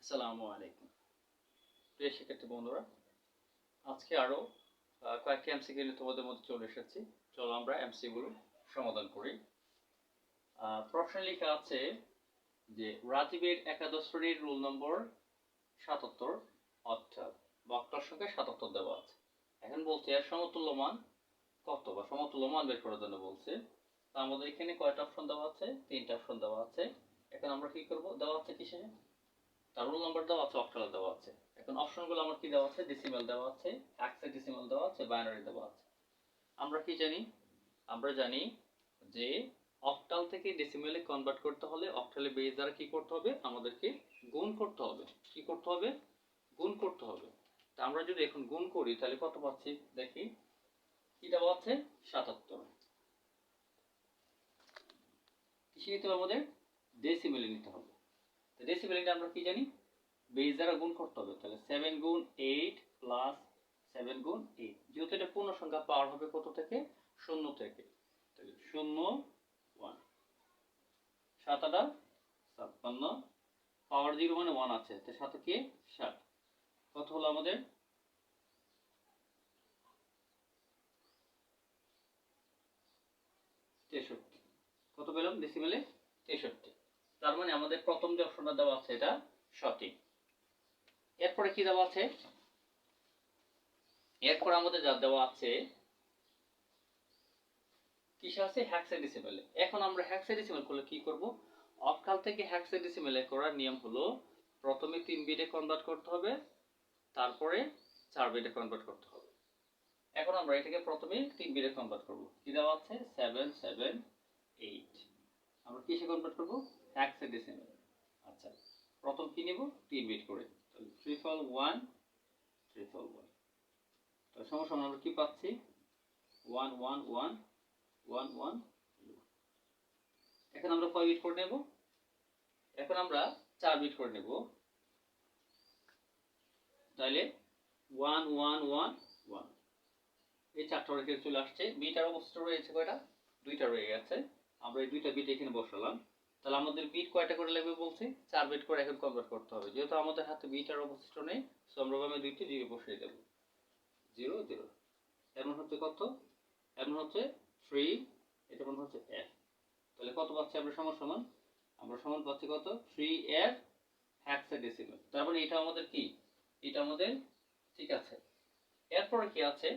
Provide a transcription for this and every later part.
আসসালামু আলাইকুম প্রিয় শিক্ষার্থী বন্ধুরা, আজকে আরো কয়েকটি এমসিকিউ নিয়ে তোমাদের মধ্যে চলে এসেছি। চলো আমরা এমসিকিউ গুলো সমাধান করি। প্রশ্নে লেখা আছে যে রাজীবের একাদশ শ্রেণীর রোল নম্বর ৭৭ অর্থাৎ বক্তার সংখ্যা ৭৭ দেওয়া আছে। এখন বলছে এর সমতুল্য মান কত বা সমতুল্য মান বের করার জন্য বলছে। তা আমাদের এখানে কয়টা অপশন দেওয়া আছে? 3টা অপশন দেওয়া আছে। এখন আমরা কি করব? দেওয়া আছে কিসে? তার রোল নাম্বার দেওয়া আছে, অক্টাল দেওয়া আছে। এখন অপশনগুলো আমার কি দেওয়া আছে? ডেসিমাল দেওয়া আছে, হেক্সাডেসিমাল দেওয়া আছে, বাইনারি দেওয়া আছে। আমরা কি জানি? আমরা জানি যে অক্টাল থেকে ডেসিমালে কনভার্ট করতে হলে অক্টালে বেস দ্বারা কি করতে হবে? আমাদেরকে গুণ করতে হবে। কি করতে হবে? গুণ করতে হবে। তা আমরা যদি এখন গুণ করি তাহলে কত পাচ্ছি দেখি। কি দেওয়া আছে? ৭৭। কিসে নিতে হবে আমাদের? ডেসিমালে নিতে হবে। তো ডেসিমালে আমরা কি জানি? বেস দ্বারা গুণ করতে হবে। তাহলে 7 গুণ 8 প্লাস 7 গুণ 8, যেহেতু এটা পূর্ণ সংখ্যা পাওয়ার হবে কত থেকে? 0 থেকে। তাহলে 0 1 7 8 56, পাওয়ার 0 মানে 1 আছে, তো সাথে কি 7, কত হলো আমাদের? 63। কত পেলাম ডেসিমেলে? 63। তার মানে আমাদের প্রথম যে অপশনটা দেওয়া আছে এটা সঠিক। এরপরে কি দেওয়া আছে? এরপর আমাদের যা দেওয়া আছে কিসে আছে? হেক্সাডেসিমেলে। এখন আমরা হেক্সাডেসিমেল করলে কি করব? অক্টাল থেকে হেক্সাডেসিমেলে করার নিয়ম হলো প্রথমে 3 বিটে কনভার্ট করতে হবে, তারপরে 4 বিটে কনভার্ট করতে হবে। এখন আমরা এটাকে প্রথমে 3 বিটে কনভার্ট করব। কি দেওয়া আছে? 7 7 8। আমরা কিসে কনভার্ট করব? হেক্সাডেসিমেল। আচ্ছা, প্রথম কি নেব? 3 বিট করে। তাহলে 311 311। তো সমস্যা আমরা কি পাচ্ছি? 1 1 1 1 1। এখন আমরা কয় বিট করে নেব? এখন আমরা 4 বিট করে নেব। তাহলে 1 1 1 1, এই 4টা রেখে চলে আসছে। বিট আর অবশিষ্ট রয়েছে কয়টা? 2টা রয়ে গেছে। আমরা এই 2টা বিট এখানে বসালাম। তাহলে আমাদের বিট কয়টা করে লাগবে বলছি? 4 বিট করে এখন কনভার্ট করতে হবে। যেহেতু আমাদের হাতে বিট আর অবশিষ্ট নেই, সো আমরা ভাবে 2টি 0 বসিয়ে দেব। 0 0। এমন হচ্ছে কত? এমন হচ্ছে 3, এটা মনে হচ্ছে f। তাহলে কত পাচ্ছি আমরা? সমান আমরা সমান পাচ্ছি কত? 3f hexadecimal. তার মানে এটা আমাদের কি? এটা আমাদের ঠিক আছে। এরপরে কি আছে?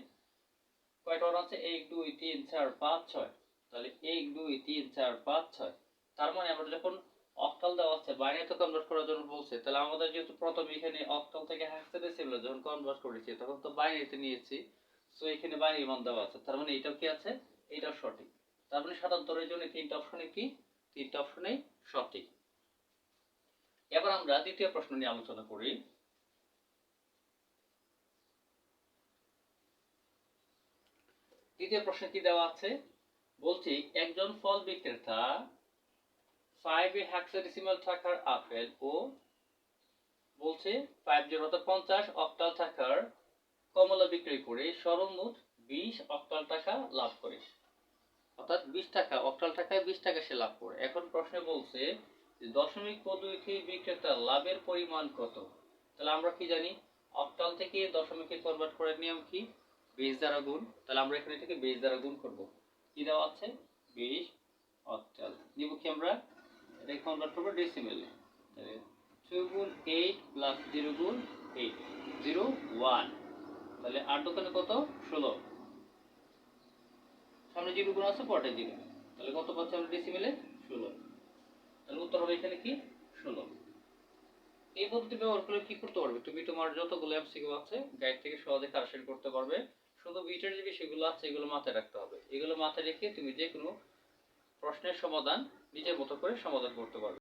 কয়টা ওয়ান আছে? 1 2 3 4 5 6। তাহলে 1 2 3 4 5 6। তার মানে আমরা যখন অক্টাল দেওয়া আছে বাইনারিতে কনভার্ট করার জন্য বলছে, তাহলে আমাদের যেহেতু প্রথম এখানে অক্টাল থেকে হেক্সাডেসিমাল যখন কনভার্ট করেছি তখন তো বাইনারিতে নিয়েছি, সো এখানে বাইনারি মান দেওয়া আছে। তার মানে এটাও কি আছে? এটাও সঠিক। তার মানে 77 এর জন্য 3টা অপশনে কি? 3টা অপশনেই সঠিক। এবার আমরা দ্বিতীয় প্রশ্ন নিয়ে আলোচনা করি। দ্বিতীয় প্রশ্নে কি দেওয়া আছে? বলছি একজন ফল বিক্রেতা 5 হেক্সাডেসিমাল থাকার আপেল ও বলছে 50 অর্থাৎ 50 অক্টাল থাকার কমলা বিক্রি করে সর্বমোট 20 অক্টাল টাকা লাভ করে। অর্থাৎ 20 টাকা অক্টাল টাকায় 20 টাকা সে লাভ করে। এখন প্রশ্নে বলছে যে দশমিক পদ্ধতি বিক্রেতার লাভের পরিমাণ কত? তাহলে আমরা কি জানি? অক্টাল থেকে দশমিকে কনভার্ট করার নিয়ম কি? বেস দ্বারা গুণ। তাহলে আমরা এখানে এটাকে বেস দ্বারা গুণ করব। কি দেওয়া আছে? 20 অক্টাল নিব কি আমরা? এটাকে কনভার্ট করব ডেসিমেলে। তাহলে 2 গুণ 8 প্লাস 0 গুণ 8 0 1। তাহলে 8 দোকানে কত? 16। সামনে 0 গুণ আছে, পরে 0। তাহলে কত পাচ্ছি আমরা ডেসিমেলে? 16। তাহলে উত্তর হবে এখানে কি? 16। এই পদ্ধতি ব্যবহার করলে কি করতে পারবে? তুমি তোমার যতগুলো এমসিকিউ আছে গাইড থেকে সহজে কারেকশন করতে পারবে। শুধু বিটের যে বিষয়গুলো আছে এগুলো মাথায় রাখতে হবে। এগুলো মাথায় রেখে তুমি যে কোনো প্রশ্নের সমাধান নিজের মতো করে সমাধান করতে পারবে।